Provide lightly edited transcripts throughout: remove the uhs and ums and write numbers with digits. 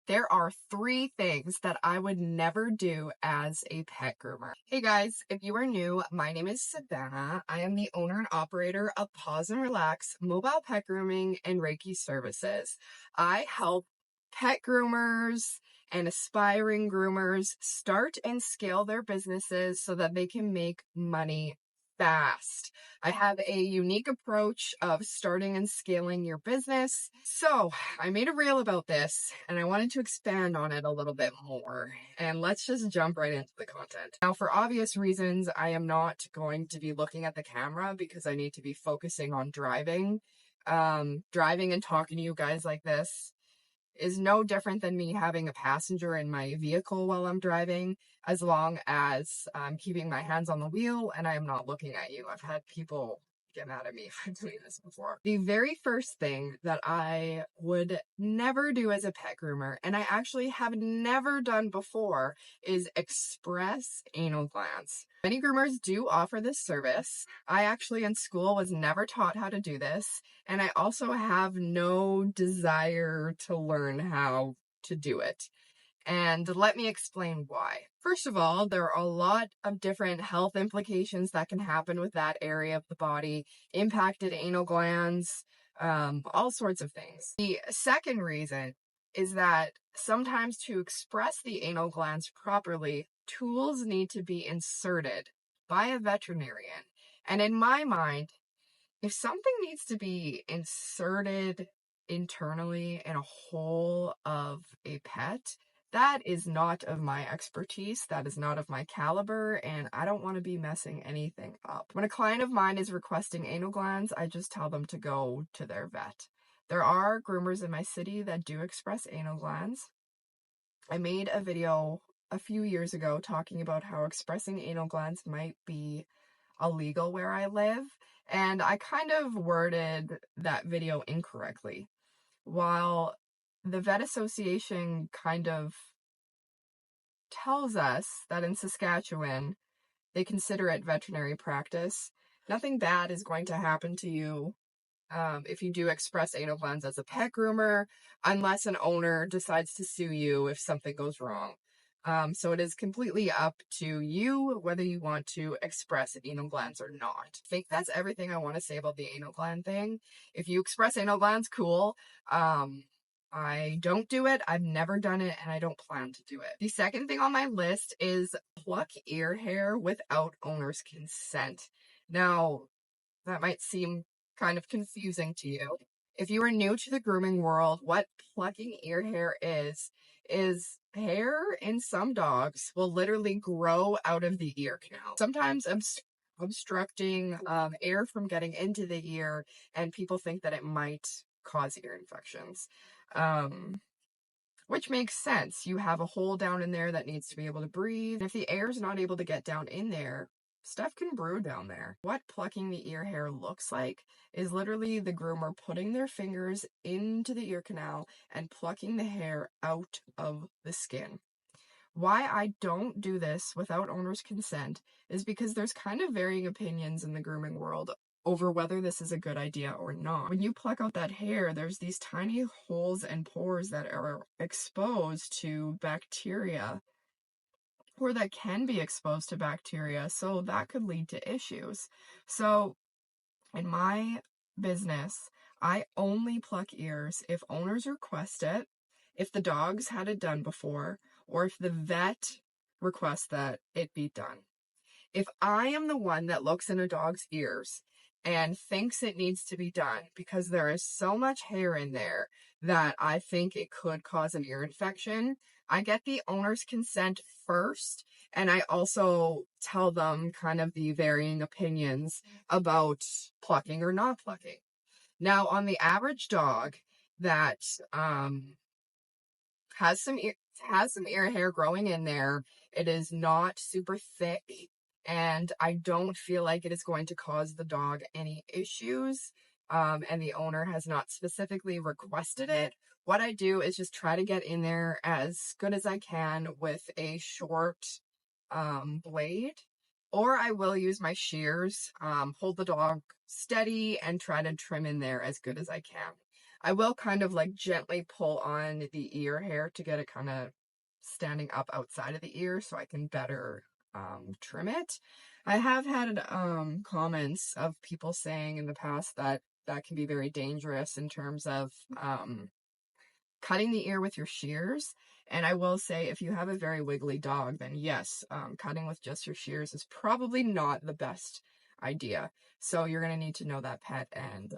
There are 3 things that I would never do as a pet groomer. Hey guys, if you are new, my name is Savana. I am the owner and operator of Pause and Relax Mobile Pet Grooming and Reiki Services. I help pet groomers and aspiring groomers start and scale their businesses so that they can make money fast. I have a unique approach of starting and scaling your business. So I made a reel about this and I wanted to expand on it a little bit more. And let's just jump right into the content. Now, for obvious reasons, I am not going to be looking at the camera because I need to be focusing on driving. Driving and talking to you guys like this is no different than me having a passenger in my vehicle while I'm driving, as long as I'm keeping my hands on the wheel and I am not looking at you. I've had people get mad at me for doing this before. The very first thing that I would never do as a pet groomer, and I actually have never done before, is express anal glands. Many groomers do offer this service. I actually in school was never taught how to do this, and I also have no desire to learn how to do it. And let me explain why. First of all, there are a lot of different health implications that can happen with that area of the body, impacted anal glands, all sorts of things. The second reason is that sometimes to express the anal glands properly, tools need to be inserted by a veterinarian. And in my mind, if something needs to be inserted internally in a hole of a pet, that is not of my expertise, that is not of my caliber, and I don't want to be messing anything up. When a client of mine is requesting anal glands, I just tell them to go to their vet. There are groomers in my city that do express anal glands. I made a video a few years ago talking about how expressing anal glands might be illegal where I live, and I kind of worded that video incorrectly. While the Vet Association kind of tells us that in Saskatchewan, they consider it veterinary practice, nothing bad is going to happen to you if you do express anal glands as a pet groomer, unless an owner decides to sue you if something goes wrong. So it is completely up to you whether you want to express anal glands or not. I think that's everything I want to say about the anal gland thing. If you express anal glands, cool. I don't do it, I've never done it, and I don't plan to do it. The second thing on my list is pluck ear hair without owner's consent. Now, that might seem kind of confusing to you. If you are new to the grooming world, what plucking ear hair is hair in some dogs will literally grow out of the ear canal. Sometimes obstructing air from getting into the ear, and people think that it might cause ear infections. Which makes sense. You have a hole down in there that needs to be able to breathe. And if the air is not able to get down in there, stuff can brew down there. What plucking the ear hair looks like is literally the groomer putting their fingers into the ear canal and plucking the hair out of the skin. Why I don't do this without owner's consent is because there's kind of varying opinions in the grooming world over whether this is a good idea or not. When you pluck out that hair, there's these tiny holes and pores that are exposed to bacteria, or that can be exposed to bacteria, so that could lead to issues. So in my business, I only pluck ears if owners request it, if the dog's had it done before, or if the vet requests that it be done. If I am the one that looks in a dog's ears and thinks it needs to be done because there is so much hair in there that I think it could cause an ear infection, I get the owner's consent first, and I also tell them kind of the varying opinions about plucking or not plucking. Now, on the average dog that has some ear hair growing in there, it is not super thick, and I don't feel like it is going to cause the dog any issues, and the owner has not specifically requested it. What I do is just try to get in there as good as I can with a short blade, or I will use my shears, hold the dog steady and try to trim in there as good as I can. I will kind of like gently pull on the ear hair to get it kind of standing up outside of the ear so I can better trim it. I have had comments of people saying in the past that that can be very dangerous in terms of cutting the ear with your shears. And I will say, if you have a very wiggly dog, then yes, cutting with just your shears is probably not the best idea. So you're going to need to know that pet and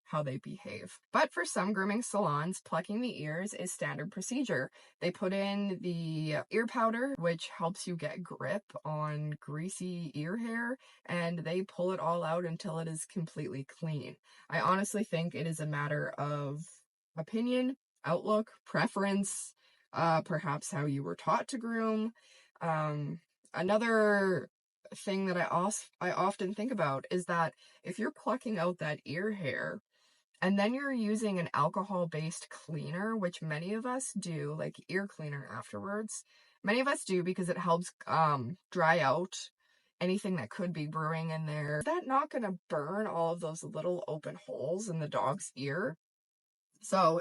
how they behave. But for some grooming salons, plucking the ears is standard procedure. They put in the ear powder, which helps you get grip on greasy ear hair, and they pull it all out until it is completely clean. I honestly think it is a matter of opinion, outlook, preference, perhaps how you were taught to groom. Another thing that I often think about is that if you're plucking out that ear hair and then you're using an alcohol-based cleaner, which many of us do, like ear cleaner afterwards, many of us do because it helps dry out anything that could be brewing in there. Is that not going to burn all of those little open holes in the dog's ear? So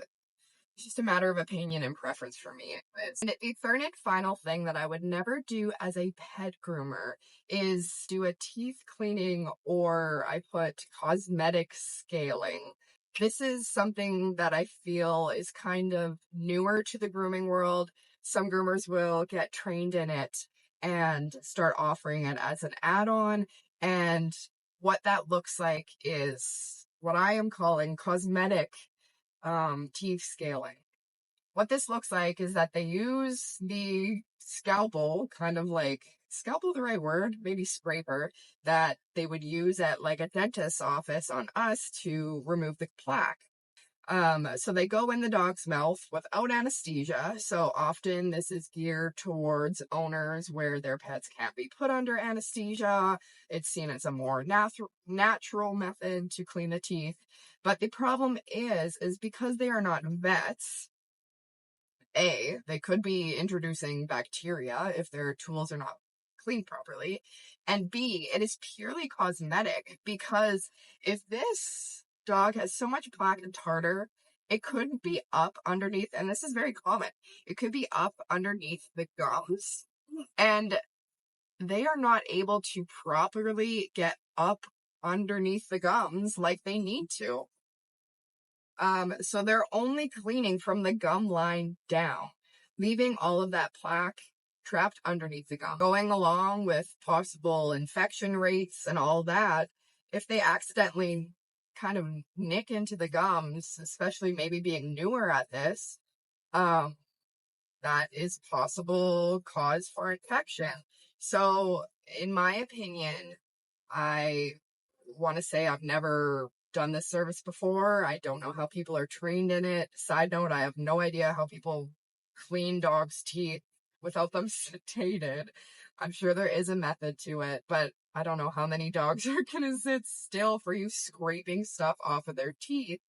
it's just a matter of opinion and preference for me. And the third and final thing that I would never do as a pet groomer is do a teeth cleaning, or I put cosmetic scaling. This is something that I feel is kind of newer to the grooming world. Some groomers will get trained in it and start offering it as an add-on. And what that looks like is what I am calling cosmetic teeth scaling. What this looks like is that they use the scalpel, kind of like, scalpel the right word, maybe scraper, that they would use at like a dentist's office on us to remove the plaque. So they go in the dog's mouth without anesthesia. So often this is geared towards owners where their pets can't be put under anesthesia. It's seen as a more natural method to clean the teeth. But the problem is because they are not vets, A, they could be introducing bacteria if their tools are not cleaned properly. And B, it is purely cosmetic, because if this dog has so much plaque and tartar, it could be up underneath, and this is very common, it could be up underneath the gums, and they are not able to properly get up underneath the gums like they need to. So they're only cleaning from the gum line down, leaving all of that plaque trapped underneath the gum. Going along with possible infection rates and all that, if they accidentally kind of nick into the gums, especially maybe being newer at this, that is possible cause for infection. So in my opinion, I want to say I've never done this service before. I don't know how people are trained in it. Side note, I have no idea how people clean dogs' teeth without them sedated. I'm sure there is a method to it, but I don't know how many dogs are gonna sit still for you scraping stuff off of their teeth.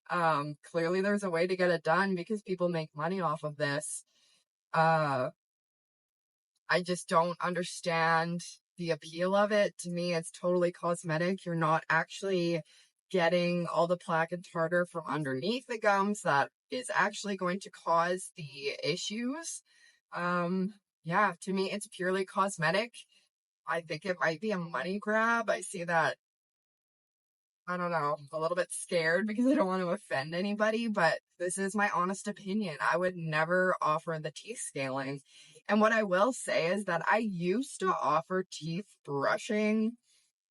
Clearly there's a way to get it done because people make money off of this. I just don't understand the appeal of it. To me, it's totally cosmetic. You're not actually getting all the plaque and tartar from underneath the gums that is actually going to cause the issues. Yeah, to me, it's purely cosmetic. I think it might be a money grab. I see that, I don't know, a little bit scared because I don't want to offend anybody, but this is my honest opinion. I would never offer the teeth scaling. And what I will say is that I used to offer teeth brushing,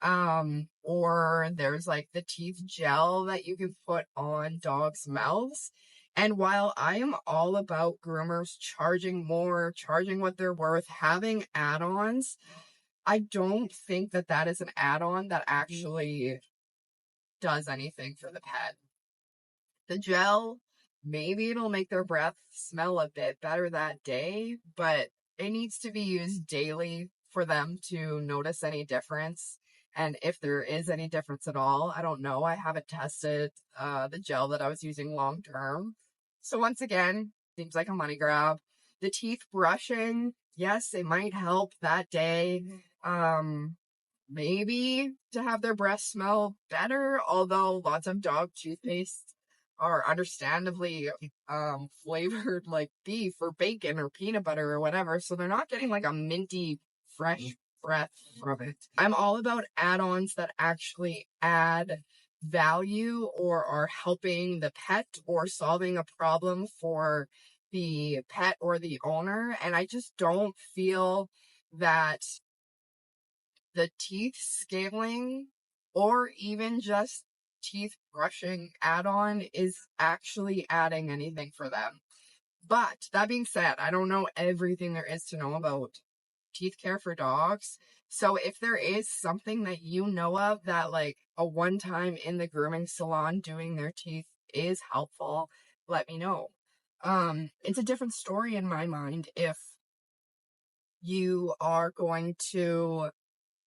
or there's like the teeth gel that you can put on dogs' mouths. And while I am all about groomers charging more, charging what they're worth, having add-ons, I don't think that that is an add-on that actually does anything for the pet. The gel, maybe it'll make their breath smell a bit better that day, but it needs to be used daily for them to notice any difference. And if there is any difference at all, I don't know. I haven't tested the gel that I was using long term. So once again, seems like a money grab. The teeth brushing, yes, it might help that day. Maybe to have their breath smell better, although lots of dog toothpaste are understandably flavored like beef or bacon or peanut butter or whatever, so they're not getting like a minty fresh breath from it. I'm all about add-ons that actually add value or are helping the pet or solving a problem for the pet or the owner, and I just don't feel that the teeth scaling or even just teeth brushing add-on is actually adding anything for them. But that being said, I don't know everything there is to know about teeth care for dogs. So if there is something that you know of that like a one time in the grooming salon doing their teeth is helpful, let me know. It's a different story in my mind if you are going to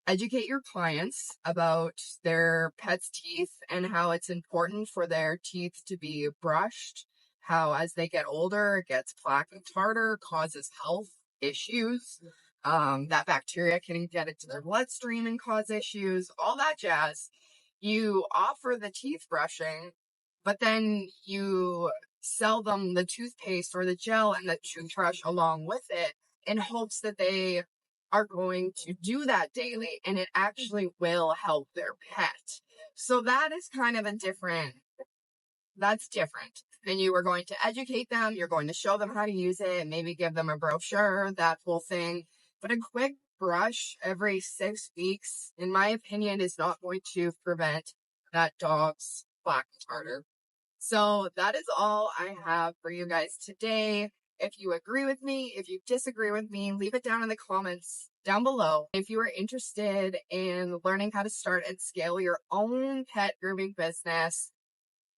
educate your clients about their pet's teeth and how it's important for their teeth to be brushed, how as they get older, it gets plaque and tartar, causes health issues, that bacteria can get into their bloodstream and cause issues, all that jazz. You offer the teeth brushing, but then you sell them the toothpaste or the gel and the toothbrush along with it in hopes that they are going to do that daily and it actually will help their pet. So that is kind of that's different. Then you are going to educate them, you're going to show them how to use it, maybe give them a brochure, that whole thing. But a quick brush every 6 weeks, in my opinion, is not going to prevent that dog's plaque tartar. So that is all I have for you guys today. If you agree with me, if you disagree with me, leave it down in the comments down below. If you are interested in learning how to start and scale your own pet grooming business,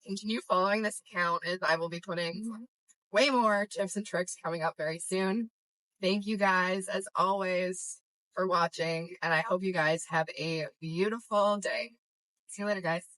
continue following this account as I will be putting way more tips and tricks coming up very soon. Thank you guys, as always, for watching, and I hope you guys have a beautiful day. See you later, guys.